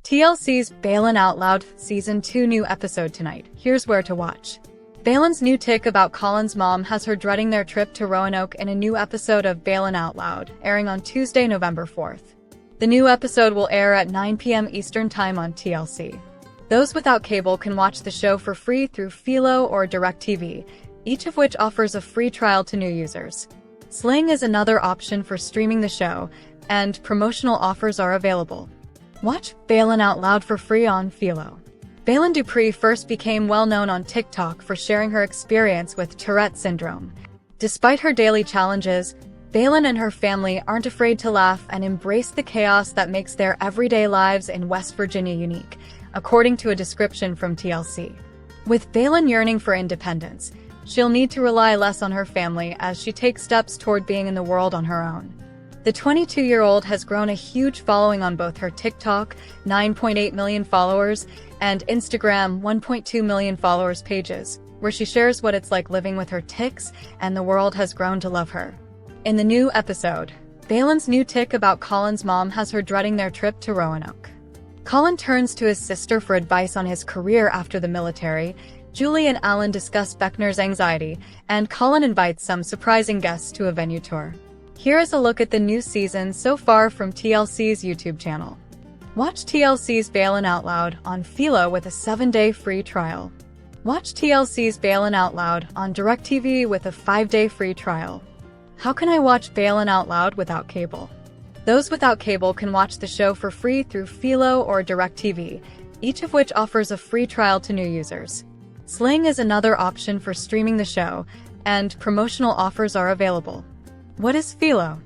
TLC's Baylen Out Loud Season 2 new episode tonight. Here's where to watch. Baylen's new tic about Colin's mom has her dreading their trip to Roanoke in a new episode of Baylen Out Loud, airing on Tuesday, November 4th. The new episode will air at 9 p.m. Eastern Time on TLC. Those without cable can watch the show for free through Philo or DirecTV, each of which offers a free trial to new users. Sling is another option for streaming the show, and promotional offers are available. Watch Baylen Out Loud for free on Philo. Baylen Dupree first became well-known on TikTok for sharing her experience with Tourette syndrome. Despite her daily challenges, Baylen and her family aren't afraid to laugh and embrace the chaos that makes their everyday lives in West Virginia unique, according to a description from TLC. With Baylen yearning for independence, she'll need to rely less on her family as she takes steps toward being in the world on her own. The 22-year-old has grown a huge following on both her TikTok, 9.8 million followers, and Instagram, 1.2 million followers pages, where she shares what it's like living with her tics, and the world has grown to love her. In the new episode, Baylen's new tic about Colin's mom has her dreading their trip to Roanoke. Colin turns to his sister for advice on his career after the military. Julie and Alan discuss Beckner's anxiety, and Colin invites some surprising guests to a venue tour. Here is a look at the new season so far from TLC's YouTube channel. Watch TLC's Baylen Out Loud on Philo with a 7-day free trial. Watch TLC's Baylen Out Loud on DirecTV with a 5-day free trial. How can I watch Baylen Out Loud without cable? Those without cable can watch the show for free through Philo or DirecTV, each of which offers a free trial to new users. Sling is another option for streaming the show, and promotional offers are available. What is Philo?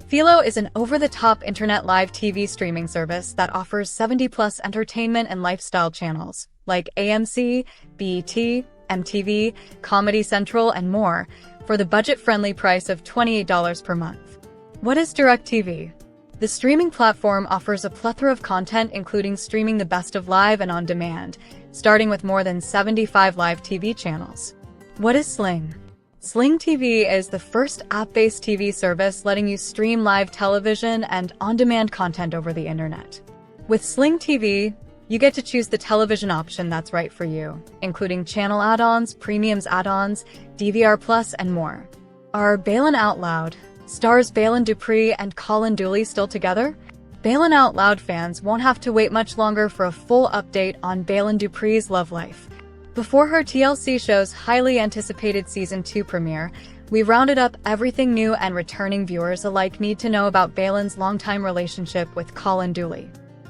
Philo is an over-the-top internet live TV streaming service that offers 70-plus entertainment and lifestyle channels, like AMC, BET, MTV, Comedy Central, and more, for the budget-friendly price of $28 per month. What is DirecTV? The streaming platform offers a plethora of content including streaming the best of live and on-demand, starting with more than 75 live TV channels. What is Sling? Sling TV is the first app-based TV service letting you stream live television and on-demand content over the internet. With Sling TV, you get to choose the television option that's right for you, including channel add-ons, premiums add-ons, DVR+, and more. Are Baylen Out Loud stars Baylen Dupree and Colin Dooley still together? Baylen Out Loud fans won't have to wait much longer for a full update on Baylen Dupree's love life. Before her TLC show's highly anticipated Season 2 premiere, we rounded up everything new and returning viewers alike need to know about Baylen's longtime relationship with Colin Dooley.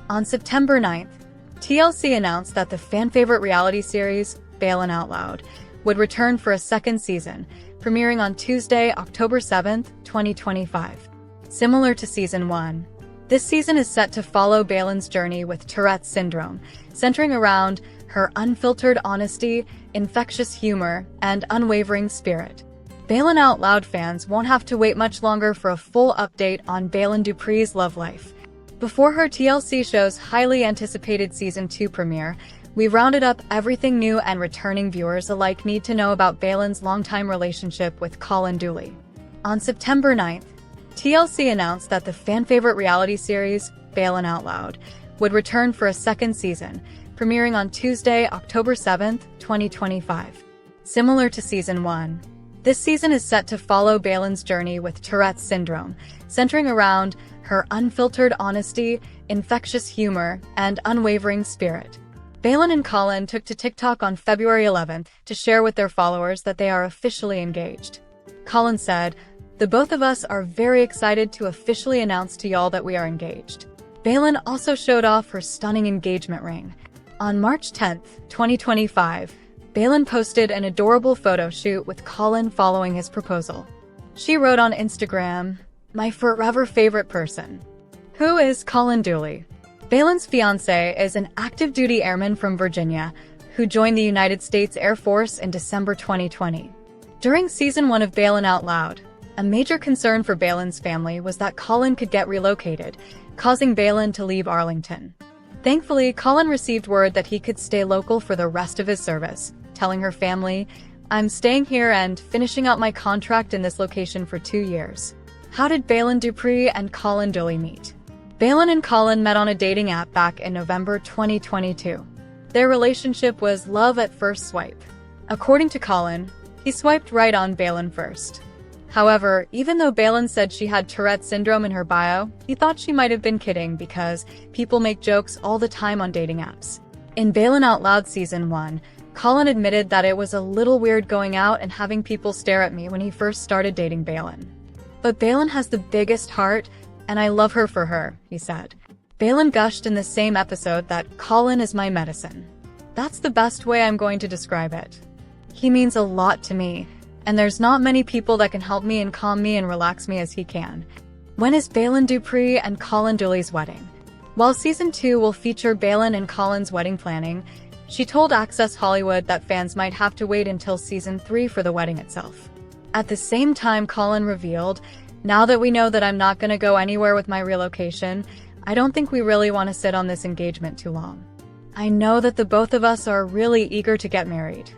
On September 9th, TLC announced that the fan-favorite reality series, Baylen Out Loud, would return for a second season, premiering on Tuesday, October 7th, 2025. Similar to Season 1, this season is set to follow Baylen's journey with Tourette syndrome, centering around her unfiltered honesty, infectious humor, and unwavering spirit. Baylen Out Loud fans won't have to wait much longer for a full update on Baylen Dupree's love life. Before her TLC show's highly anticipated Season 2 premiere, we rounded up everything new and returning viewers alike need to know about Baylen's longtime relationship with Colin Dooley. On September 9th, TLC announced that the fan-favorite reality series, Baylen Out Loud, would return for a second season, premiering on Tuesday, October 7th, 2025. Similar to Season 1, this season is set to follow Baylen's journey with Tourette syndrome, centering around her unfiltered honesty, infectious humor, and unwavering spirit. Baylen and Colin took to TikTok on February 11th to share with their followers that they are officially engaged. Colin said, "The both of us are very excited to officially announce to y'all that we are engaged." Baylen also showed off her stunning engagement ring. On March 10th, 2025, Baylen posted an adorable photo shoot with Colin following his proposal. She wrote on Instagram, "My forever favorite person." Who is Colin Dooley? Baylen's fiancé is an active-duty airman from Virginia who joined the United States Air Force in December 2020. During Season 1 of Baylen Out Loud, a major concern for Baylen's family was that Colin could get relocated, causing Baylen to leave Arlington. Thankfully, Colin received word that he could stay local for the rest of his service, telling her family, "I'm staying here and finishing out my contract in this location for 2 years." How did Baylen Dupree and Colin Dooley meet? Baylen and Colin met on a dating app back in November 2022. Their relationship was love at first swipe. According to Colin, he swiped right on Baylen first. However, even though Baylen said she had Tourette's syndrome in her bio, he thought she might have been kidding because people make jokes all the time on dating apps. In Baylen Out Loud Season 1, Colin admitted that it was a little weird going out and having people stare at me when he first started dating Baylen. But Baylen has the biggest heart, and I love her for her, he said. Baylen gushed in the same episode that Colin is my medicine. That's the best way I'm going to describe it. He means a lot to me, and there's not many people that can help me and calm me and relax me as he can. When is Baylen Dupree and Colin Dooley's wedding? While Season 2 will feature Baylen and Colin's wedding planning, she told Access Hollywood that fans might have to wait until Season 3 for the wedding itself. At the same time, Colin revealed, "Now that we know that I'm not going to go anywhere with my relocation, I don't think we really want to sit on this engagement too long. I know that the both of us are really eager to get married."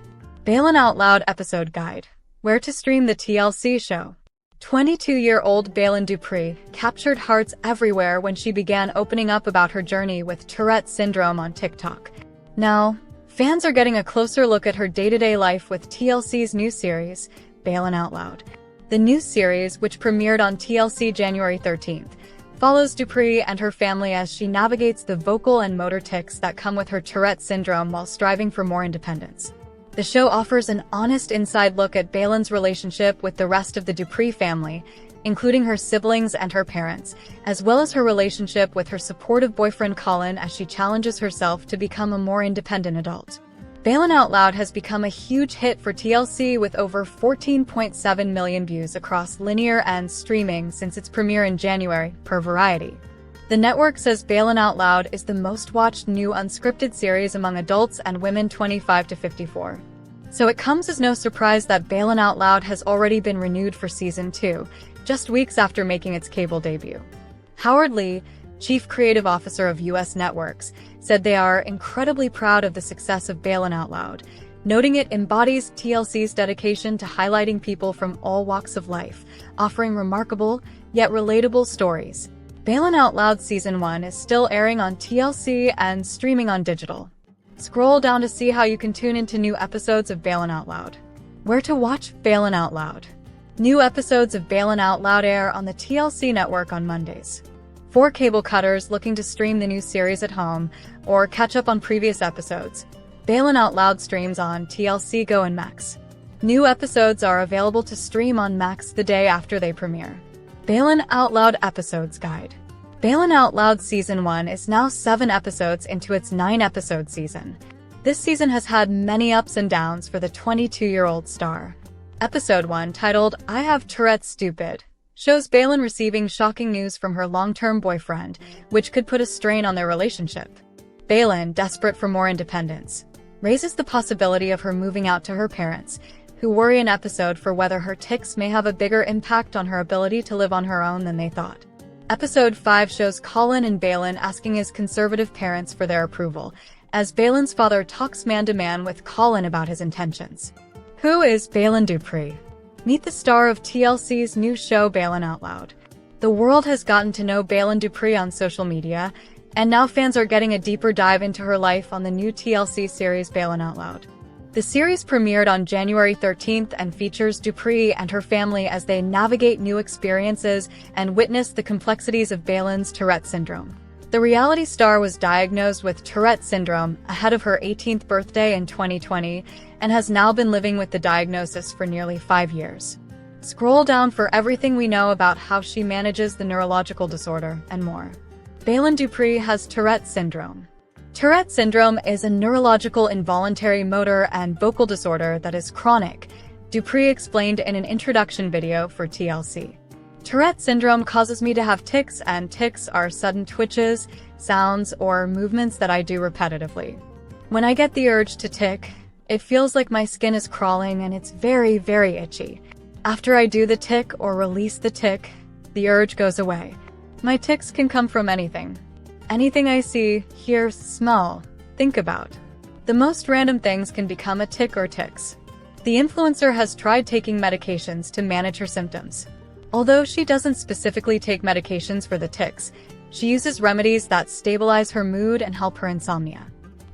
Baylen Out Loud Episode Guide. Where to stream the TLC show. 22-year-old Baylen Dupree captured hearts everywhere when she began opening up about her journey with Tourette's syndrome on TikTok. Now, fans are getting a closer look at her day-to-day life with TLC's new series, Baylen Out Loud. The new series, which premiered on TLC January 13th, follows Dupree and her family as she navigates the vocal and motor tics that come with her Tourette's syndrome while striving for more independence. The show offers an honest inside look at Baylen's relationship with the rest of the Dupree family, including her siblings and her parents, as well as her relationship with her supportive boyfriend Colin as she challenges herself to become a more independent adult. Baylen Out Loud has become a huge hit for TLC with over 14.7 million views across linear and streaming since its premiere in January, per Variety. The network says Baylen Out Loud is the most watched new unscripted series among adults and women 25 to 54. So it comes as no surprise that Baylen Out Loud has already been renewed for Season 2, just weeks after making its cable debut. Howard Lee, Chief Creative Officer of US Networks, said they are incredibly proud of the success of Baylen Out Loud, noting it embodies TLC's dedication to highlighting people from all walks of life, offering remarkable, yet relatable stories. Baylen Out Loud Season 1 is still airing on TLC and streaming on digital. Scroll down to see how you can tune into new episodes of Baylen Out Loud. Where to watch Baylen Out Loud. New episodes of Baylen Out Loud air on the TLC network on Mondays. For cable cutters looking to stream the new series at home or catch up on previous episodes, Baylen Out Loud streams on TLC Go and Max. New episodes are available to stream on Max the day after they premiere. Baylen Out Loud Episodes Guide. Baylen Out Loud Season 1 is now 7 episodes into its 9-episode season. This season has had many ups and downs for the 22-year-old star. Episode 1, titled I Have Tourette's Stupid, shows Baylen receiving shocking news from her long-term boyfriend, which could put a strain on their relationship. Baylen, desperate for more independence, raises the possibility of her moving out to her parents, who worry an episode for whether her tics may have a bigger impact on her ability to live on her own than they thought. Episode 5 shows Colin and Baylen asking his conservative parents for their approval, as Baylen's father talks man-to-man with Colin about his intentions. Who is Baylen Dupree? Meet the star of TLC's new show Baylen Out Loud. The world has gotten to know Baylen Dupree on social media, and now fans are getting a deeper dive into her life on the new TLC series Baylen Out Loud. The series premiered on January 13th and features Dupree and her family as they navigate new experiences and witness the complexities of Baylen's Tourette's syndrome. The reality star was diagnosed with Tourette's syndrome ahead of her 18th birthday in 2020 and has now been living with the diagnosis for nearly 5 years. Scroll down for everything we know about how she manages the neurological disorder and more. Baylen Dupree has Tourette's syndrome. Tourette's syndrome is a neurological involuntary motor and vocal disorder that is chronic, Dupree explained in an introduction video for TLC. Tourette's syndrome causes me to have tics, and tics are sudden twitches, sounds, or movements that I do repetitively. When I get the urge to tic, it feels like my skin is crawling and it's very, very itchy. After I do the tic or release the tic, the urge goes away. My tics can come from anything. Anything I see, hear, smell, think about. The most random things can become a tic or tics. The influencer has tried taking medications to manage her symptoms. Although she doesn't specifically take medications for the tics, She uses remedies that stabilize her mood and help her insomnia.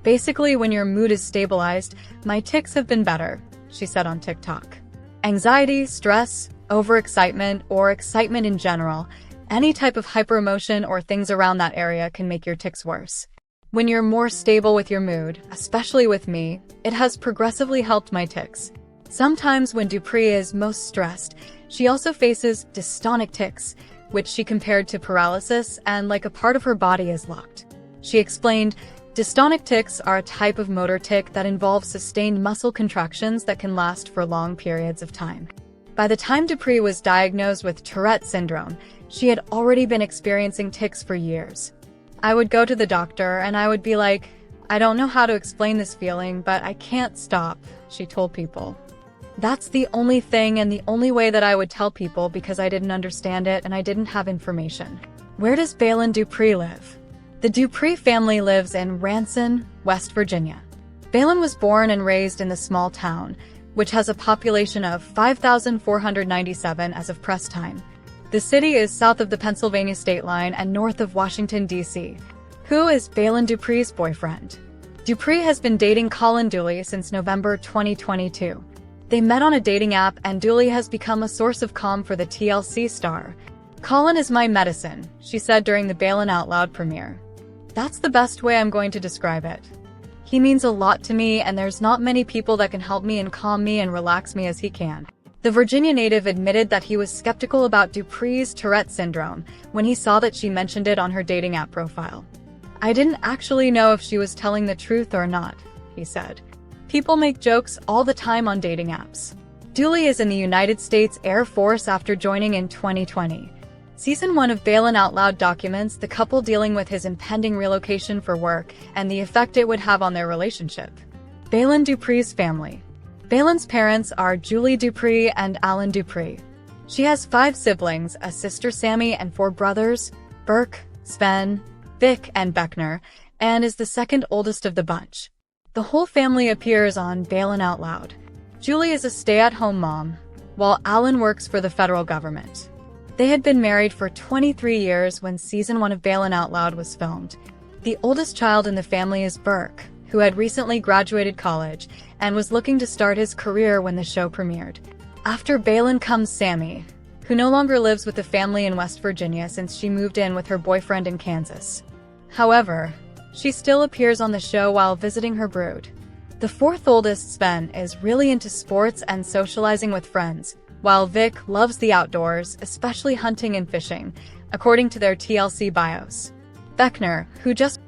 Basically, when your mood is stabilized, my tics have been better, she said on TikTok. Anxiety, stress, overexcitement, or excitement in general, any type of hyperemotion or things around that area can make your tics worse. When you're more stable with your mood, especially with me, it has progressively helped my tics. Sometimes when Dupree is most stressed, she also faces dystonic tics, which she compared to paralysis and like a part of her body is locked. She explained, dystonic tics are a type of motor tic that involves sustained muscle contractions that can last for long periods of time. By the time Dupree was diagnosed with Tourette syndrome, she had already been experiencing tics for years. I would go to the doctor and I would be like, I don't know how to explain this feeling, but I can't stop, she told People. That's the only thing and the only way that I would tell people because I didn't understand it and I didn't have information. Where does Baylen Dupree live? The Dupree family lives in Ranson, West Virginia. Baylen was born and raised in the small town, which has a population of 5,497 as of press time. The city is south of the Pennsylvania state line and north of Washington, D.C. Who is Baylen Dupree's boyfriend? Dupree has been dating Colin Dooley since November 2022. They met on a dating app and Dooley has become a source of calm for the TLC star. Colin is my medicine, she said during the Baylen Out Loud premiere. That's the best way I'm going to describe it. He means a lot to me and there's not many people that can help me and calm me and relax me as he can. The Virginia native admitted that he was skeptical about Dupree's Tourette syndrome when he saw that she mentioned it on her dating app profile. I didn't actually know if she was telling the truth or not, he said. People make jokes all the time on dating apps. Dooley is in the United States Air Force after joining in 2020. Season 1 of Baylen Out Loud documents the couple dealing with his impending relocation for work and the effect it would have on their relationship. Baylen Dupree's family. Baylen's parents are Julie Dupree and Alan Dupree. She has 5 siblings, a sister Sammy and 4 brothers, Burke, Sven, Vic, and Beckner, and is the second oldest of the bunch. The whole family appears on Baylen Out Loud. Julie is a stay-at-home mom, while Alan works for the federal government. They had been married for 23 years when Season 1 of Baylen Out Loud was filmed. The oldest child in the family is Burke, who had recently graduated college and was looking to start his career when the show premiered. After Baylen comes Sammy, who no longer lives with the family in West Virginia since she moved in with her boyfriend in Kansas. However, she still appears on the show while visiting her brood. The 4th oldest, Sven, is really into sports and socializing with friends, while Vic loves the outdoors, especially hunting and fishing, according to their TLC bios. Beckner, who just